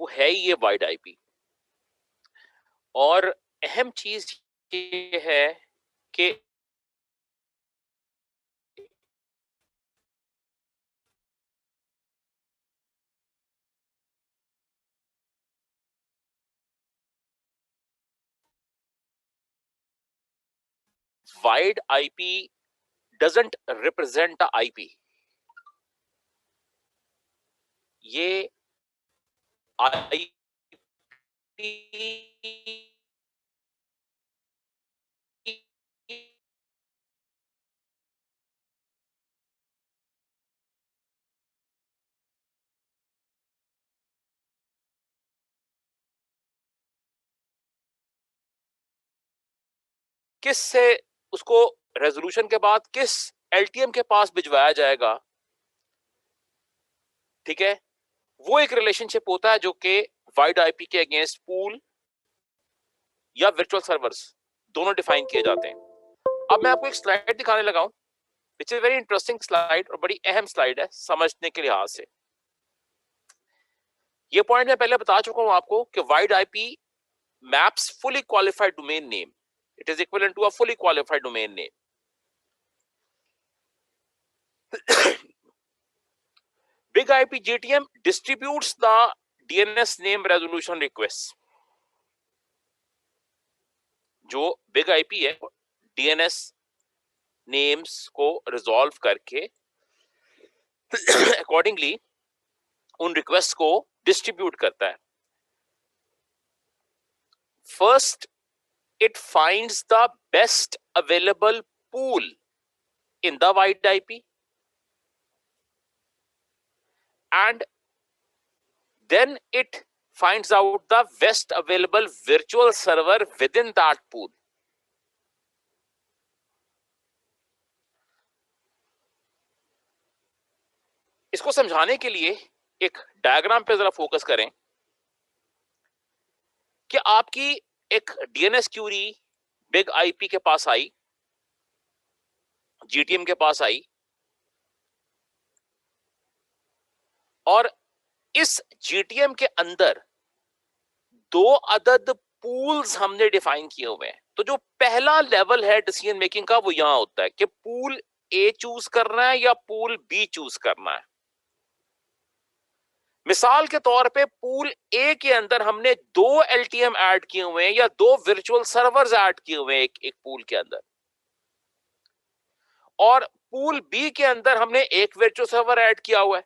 है ये wide IP. और अहम चीज ये है कि wide IP doesn't represent the IP. ये आईपी किस से उसको रेजोल्यूशन के बाद किस एलटीएम के पास भिजवाया जाएगा, ठीक है, वो एक रिलेशनशिप होता है जो कि वाइड आईपी के अगेंस्ट पूल या वर्चुअल सर्वर्स दोनों डिफाइन किए जाते हैं। अब मैं आपको एक स्लाइड दिखाने लगा हूं, which is very interesting slide और बड़ी अहम स्लाइड है समझने के लिहाज से। ये पॉइंट मैं पहले बता चुका हूं आपको कि wide IP maps fully qualified domain name, it is equivalent to a fully qualified domain name. Big IP GTM distributes the DNS name resolution requests. जो बिग आईपी है डीएनएस नेम्स को रिजॉल्व करके अकॉर्डिंगली उन request को distribute करता है। First it finds the best available pool in the wide IP and then it finds out the best available virtual server within that pool. इसको समझाने के लिए एक डायग्राम पे जरा फोकस करें कि आपकी एक डीएनएस क्यूरी बिग आईपी के पास आई, जीटीएम के पास आई, और इस जीटीएम के अंदर दो अदद पूल्स हमने डिफाइन किए हुए हैं। तो जो पहला लेवल है डिसीजन मेकिंग का वो यहां होता है कि पूल ए चूज करना है या पूल बी चूज करना है। मिसाल के तौर पे पूल ए के अंदर हमने दो एलटीएम ऐड किए हुए हैं या दो वर्चुअल सर्वर्स ऐड किए हुए हैं एक पूल के अंदर, और पूल बी के अंदर हमने एक वर्चुअल सर्वर ऐड किया हुआ है।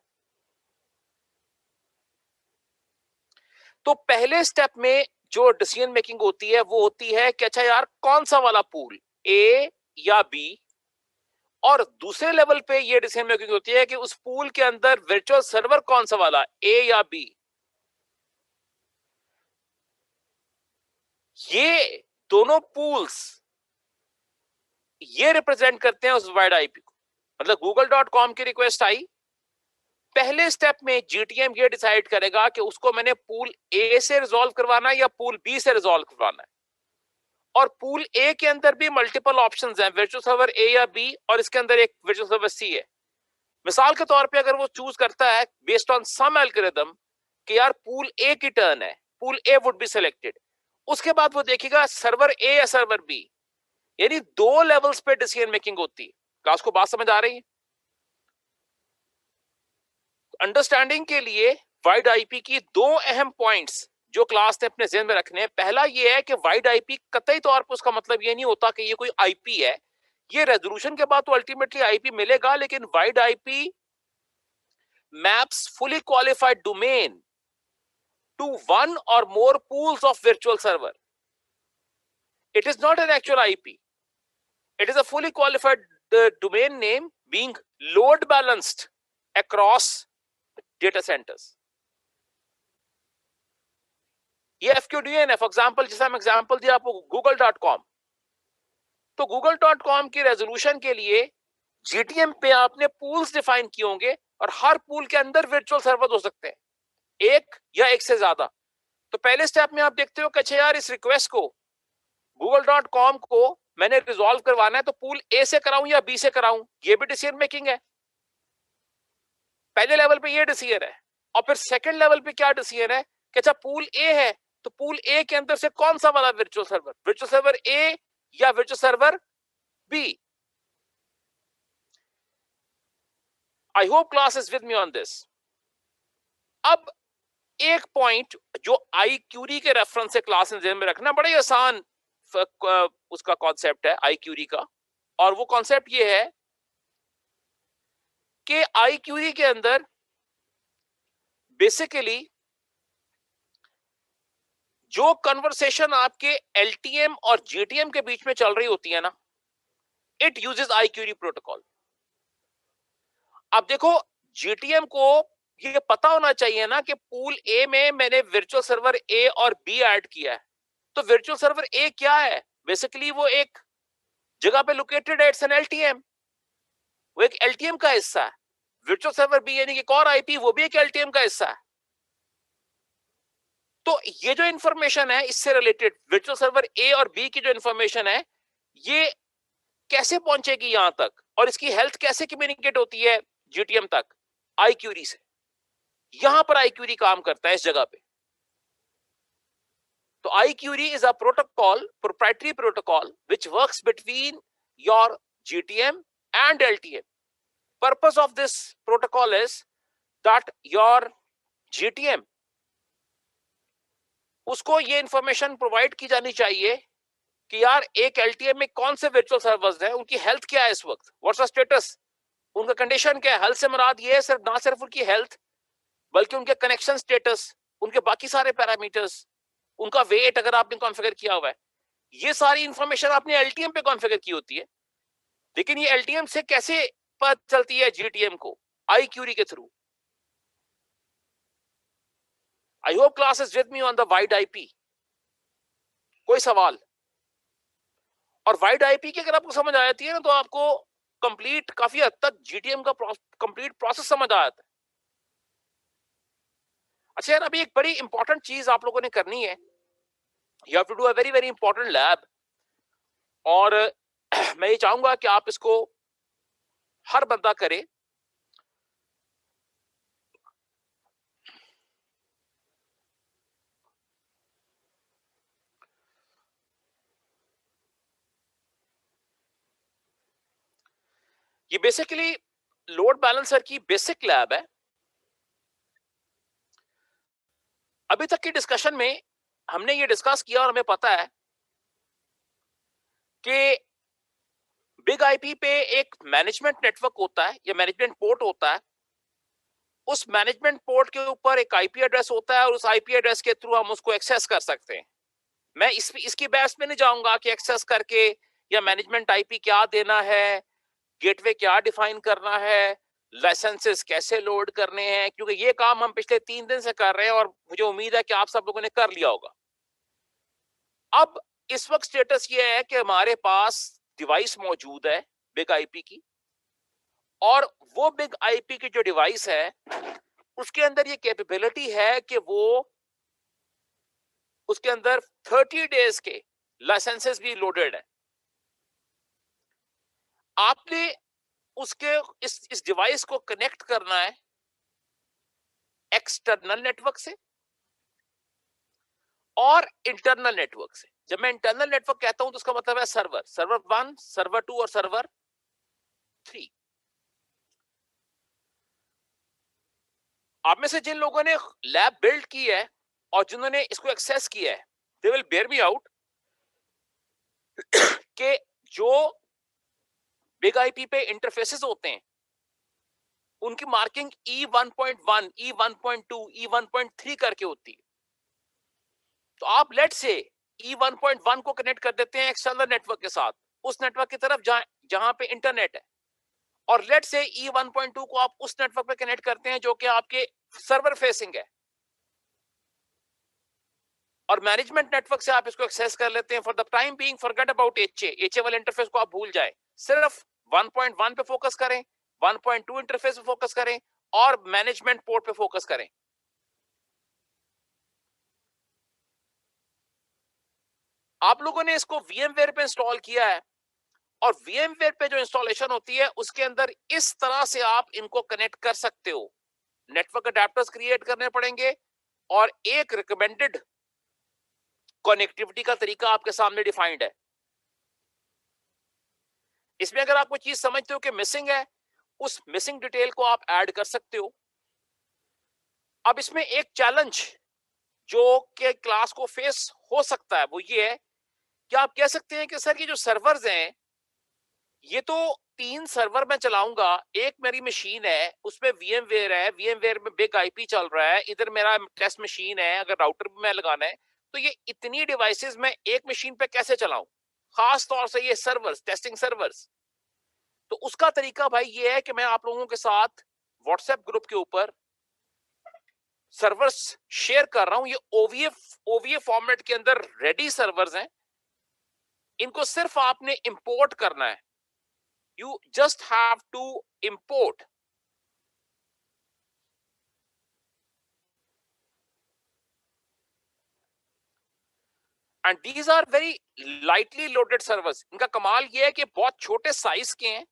तो पहले स्टेप में जो डिसीजन मेकिंग होती है वो होती है कि अच्छा यार कौन सा वाला पूल, ए या बी, और दूसरे लेवल पे ये डिसीजन मेकिंग होती है कि उस पूल के अंदर वर्चुअल सर्वर कौन सा वाला, ए या बी। ये दोनों पूल्स ये रिप्रेजेंट करते हैं उस वाइड आईपी को। मतलब google.com की रिक्वेस्ट आई, पहले स्टेप में जीटीएम ये डिसाइड करेगा कि उसको मैंने पूल ए से रिजॉल्व करवाना है या पूल बी से रिजॉल्व करवाना है। और पूल ए के अंदर भी मल्टीपल ऑप्शंस हैं, वर्चुअल सर्वर ए या बी, और इसके अंदर एक वर्चुअल सर्वर सी है। मिसाल के तौर पे अगर वो चूज करता है बेस्ड ऑन सम एल्गोरिथम कि यार पूल ए की टर्न है, pool A would be selected, उसके बाद वो देखेगा सर्वर ए या सर्वर बी, यानी दो लेवल्स पे डिसीजन मेकिंग होती है। क्लास को बात समझ आ रही है? अंडरस्टैंडिंग के लिए वाइड आईपी की दो अहम पॉइंट्स जो क्लास ने अपने ज़हन में रखने हैं। पहला ये है कि वाइड आईपी कतई तौर पर उसका मतलब ये नहीं होता कि ये कोई आईपी है, ये रेजोल्यूशन के बाद तो अल्टीमेटली आईपी मिलेगा, लेकिन wide IP maps fully qualified domain to one or more pools of virtual server. It is not an actual IP. It is a fully qualified domain name being load balanced across data centers. ये FQDN है, for example जैसा हम example दिया आपको google.com, तो google.com की resolution के लिए GTM पे आपने पूल्स डिफाइन किए होंगे और हर पूल के अंदर वर्चुअल सर्वर हो सकते हैं, एक या एक से ज्यादा। तो पहले स्टेप में आप देखते हो कि अच्छा यार इस रिक्वेस्ट को google.com को मैंने रिजॉल्व करवाना है, तो पूल ए से कराऊं या बी से कराऊं, ये भी डिसीजन मेकिंग है। पहले लेवल पे ये डिसीजन है। और फिर सेकंड लेवल पे क्या डिसीजन है कि अच्छा पूल ए है, तो पूल ए के अंदर से कौन सा वाला वर्चुअल सर्वर ए या virtual server B? I hope class is with me on this. अब एक पॉइंट जो आई क्यूरी के रेफरेंस से क्लास में ध्यान में रखना, बड़ा ही आसान उसका कॉन्सेप्ट है आई क्यूरी का, और वो कॉन्सेप्ट ये है कि आई क्यूरी के अंदर बेसिकली जो कन्वर्सेशन आपके एलटीएम और जीटीएम के बीच में चल रही होती है ना, it uses iQuery protocol. अब देखो, जीटीएम को ये पता होना चाहिए ना कि पूल ए में मैंने वर्चुअल सर्वर ए और बी ऐड किया है. तो वर्चुअल सर्वर ए क्या है? बेसिकली वो एक जगह पे लोकेटेड है, इट्स एन एलटीएम. वो एक एलटीएम का हिस्सा है. वर्चुअल सर्वर बी यानी कि कोर आईपी, वो भी एक एलटीएम का हिस्सा है. तो ये जो इंफॉर्मेशन है इससे रिलेटेड वर्चुअल सर्वर ए और बी की जो इंफॉर्मेशन है, ये कैसे पहुंचेगी यहां तक, और इसकी हेल्थ कैसे कम्युनिकेट होती है जीटीएम तक? आई क्यूरी से. यहां पर आई क्यूरी काम करता है इस जगह पे. तो I query is a protocol, proprietary protocol which works between your GTM and LTM. Purpose of this protocol is that your GTM, उसको ये इंफॉर्मेशन प्रोवाइड की जानी चाहिए कि यार एक एलटीएम में कौन से वर्चुअल सर्वर्स हैं, उनकी हेल्थ क्या है इस वक्त, व्हाट्स द स्टेटस, उनका कंडीशन क्या है. हेल्थ से मुराद ये है सिर्फ ना सिर्फ उनकी हेल्थ, बल्कि उनके कनेक्शन स्टेटस, उनके बाकी सारे पैरामीटर्स, उनका वेट अगर आपने कॉन्फ़िगर किया हुआ है, ये सारी इंफॉर्मेशन आपने एलटीएम पे कॉन्फ़िगर की होती है. लेकिन ये एलटीएम से कैसे पता चलती है जीटीएम को? आई क्यूरी के through. I hope class is with me on the wide IP. कोई सवाल? और वाइड आईपी की अगर आपको समझ आ जाती है ना, तो आपको कंप्लीट काफी हद तक जीटीएम का कंप्लीट प्रोसेस समझ आ जाता है. अच्छा यार, अभी एक बड़ी इंपॉर्टेंट चीज आप लोगों ने करनी है. You have to do a very very important lab, और मैं ये चाहूंगा कि आप इसको हर बंदा करे. ये बेसिकली लोड बैलेंसर की बेसिक लैब है. अभी तक की डिस्कशन में हमने ये डिस्कस किया, और हमें पता है कि बिग आईपी पे एक मैनेजमेंट नेटवर्क होता है या मैनेजमेंट पोर्ट होता है. उस मैनेजमेंट पोर्ट के ऊपर एक आईपी एड्रेस होता है, और उस आईपी एड्रेस के थ्रू हम उसको एक्सेस कर सकते हैं. मैं इसकी बहस में नहीं जाऊंगा कि एक्सेस करके या मैनेजमेंट आईपी क्या देना है, गेटवे क्या डिफाइन करना है, लाइसेंसेस कैसे लोड करने हैं, क्योंकि ये काम हम पिछले 3 दिन से कर रहे हैं और मुझे उम्मीद है कि आप सब लोगों ने कर लिया होगा. अब इस वक्त स्टेटस ये है कि हमारे पास डिवाइस मौजूद है बिग आईपी की, और वो बिग आईपी की जो डिवाइस है उसके अंदर ये कैपेबिलिटी है कि वो उसके अंदर 30 डेज के लाइसेंसेस भी लोडेड है. आपने उसके इस डिवाइस को कनेक्ट करना है एक्सटर्नल नेटवर्क से और इंटरनल नेटवर्क से. जब मैं इंटरनल नेटवर्क कहता हूं तो उसका मतलब है सर्वर 1, सर्वर 2 और सर्वर 3. आप में से जिन लोगों ने लैब बिल्ड की है और जिन्होंने इसको एक्सेस किया है, they will bear me out कि जो बिग आईपी पे इंटरफेसेस होते हैं उनकी मार्किंग E1.1, E1.2, E1.3 करके होती है. तो आप लेट से E1.1 को कनेक्ट कर देते हैं एक्सटर्नल नेटवर्क के साथ, उस नेटवर्क की तरफ जहां पे इंटरनेट है, और लेट से E1.2 को आप उस नेटवर्क पे कनेक्ट करते हैं जो कि आपके सर्वर फेसिंग है, और मैनेजमेंट नेटवर्क से आप इसको एक्सेस कर लेते हैं. For the time being forget about HA वाले इंटरफेस को आप भूल जाएं, सिर्फ 1.1 पे फोकस करें, 1.2 इंटरफेस पे फोकस करें, और मैनेजमेंट पोर्ट पे फोकस करें. आप लोगों ने इसको VMware पे इंस्टॉल किया है, और VMware पे जो इंस्टॉलेशन होती है उसके अंदर इस तरह से आप इनको कनेक्ट कर सकते हो. नेटवर्क अडेप्टर्स क्रिएट करने पड़ेंगे, और एक रिकमेंडेड कनेक्टिविटी का तरीका आपके सामने डिफाइंड है। इसमें अगर आप कोई चीज समझते हो कि मिसिंग है, उस मिसिंग डिटेल को आप ऐड कर सकते हो। अब इसमें एक चैलेंज जो कि क्लास को फेस हो सकता है वो ये है कि आप कह सकते हैं कि सर ये जो सर्वर्स हैं, ये तो 3 सर्वर मैं चलाऊंगा, एक मेरी मशीन है उसमें VMware है, VMware में बिग आईपी चल रहा है, इधर मेरा टेस्ट मशीन है, अगर राउटर भी मैं लगाना है तो ये इतनी डिवाइसेस मैं एक मशीन पे कैसे चलाऊं, खास तौर से ये सर्वर्स, टेस्टिंग सर्वर्स। तो उसका तरीका भाई ये है कि मैं आप लोगों के साथ व्हाट्सएप ग्रुप के ऊपर सर्वर्स शेयर कर रहा हूं। ये ओवीए फॉर्मेट के अंदर रेडी सर्वर्स हैं, इनको सिर्फ आपने इंपोर्ट करना है। You just have to import. And these are very lightly loaded servers. इनका कमाल ये है कि बहुत छोटे साइज के हैं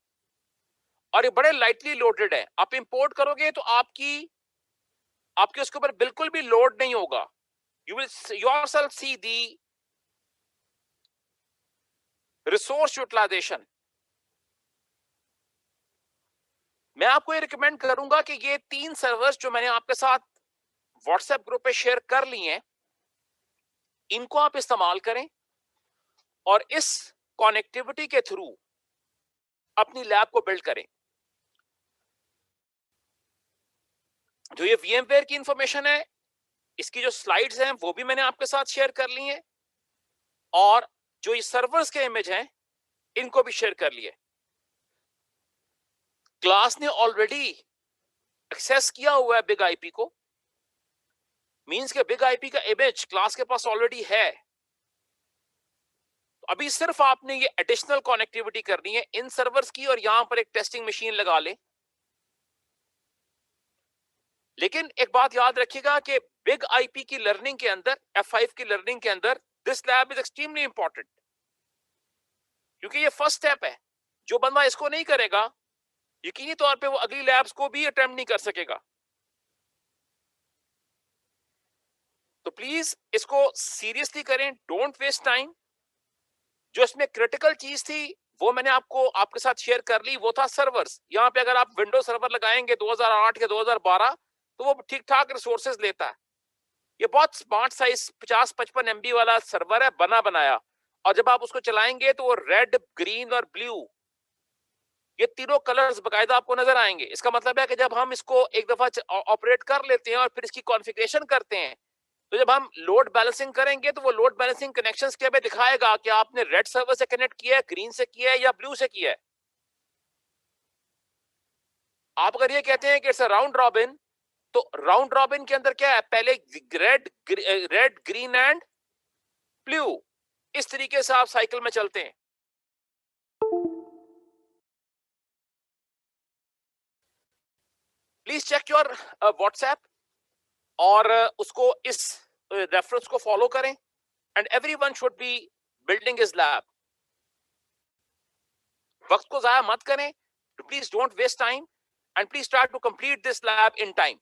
और ये बड़े लाइटली लोडेड है। आप इंपोर्ट करोगे तो आपके उसके ऊपर बिल्कुल भी लोड नहीं होगा। You will yourself see the resource utilization. मैं आपको ये रिकमेंड करूंगा कि ये 3 सर्वर्स जो मैंने आपके साथ व्हाट्सएप ग्रुप पे शेयर कर लिए हैं, इनको आप इस्तेमाल करें और इस कनेक्टिविटी के थ्रू अपनी लैब को बिल्ड करें। जो ये VMware की इंफॉर्मेशन है, इसकी जो स्लाइड्स हैं वो भी मैंने आपके साथ शेयर कर ली हैं, और जो ये सर्वर्स के इमेज हैं इनको भी शेयर कर लिए। क्लास ने ऑलरेडी एक्सेस किया हुआ है बिग आईपी को, मींस के बिग आईपी का इमेज क्लास के पास ऑलरेडी है। तो अभी सिर्फ आपने ये एडिशनल कनेक्टिविटी करनी है इन सर्वर्स की, और यहां पर एक टेस्टिंग मशीन लगा ले। लेकिन एक बात याद रखिएगा कि बिग आईपी की लर्निंग के अंदर, F5 की लर्निंग के अंदर, this lab is extremely important, क्योंकि ये फर्स्ट स्टेप है। जो बंदा इसको नहीं करेगा, यकीनी तौर पे वो अगली लैब्स को भी अटेम्प्ट नहीं कर सकेगा। तो प्लीज इसको सीरियसली करें, डोंट वेस्ट टाइम। जो इसमें क्रिटिकल चीज थी वो मैंने आपके साथ शेयर कर ली, वो था सर्वर्स। यहाँ पे अगर आप विंडोज सर्वर लगाएंगे 2008 या 2012 तो वो ठीक ठाक रिसोर्सेज लेता है। ये बहुत स्मार्ट साइज 50-55 MB वाला सर्वर है, बना बनाया, और जब आप उसको चलाएंगे तो वो रेड, ग्रीन और ब्लू, ये तीनों कलर्स बकायदा आपको नजर आएंगे। इसका मतलब है कि जब हम इसको एक दफा ऑपरेट कर लेते हैं और फिर इसकी कॉन्फ़िगरेशन करते हैं, तो जब हम लोड बैलेंसिंग करेंगे तो वो लोड बैलेंसिंग कनेक्शंस के हमें दिखाएगा कि आपने रेड सर्वर से कनेक्ट किया है, ग्रीन से किया है या ब्लू से किया है। आप अगर ये कहते हैं कि इट्स अ राउंड रॉबिन, तो राउंड रॉबिन के अंदर क्या है, पहले रेड ग्रीन एंड ब्लू, इस तरीके से आप साइकिल में चलते हैं। प्लीज चेक योर व्हाट्सएप और उसको इस रेफरेंस को फॉलो करें, and everyone should be building his lab. वक्त को जाया मत करें, please don't waste time, and please try to complete this lab in time.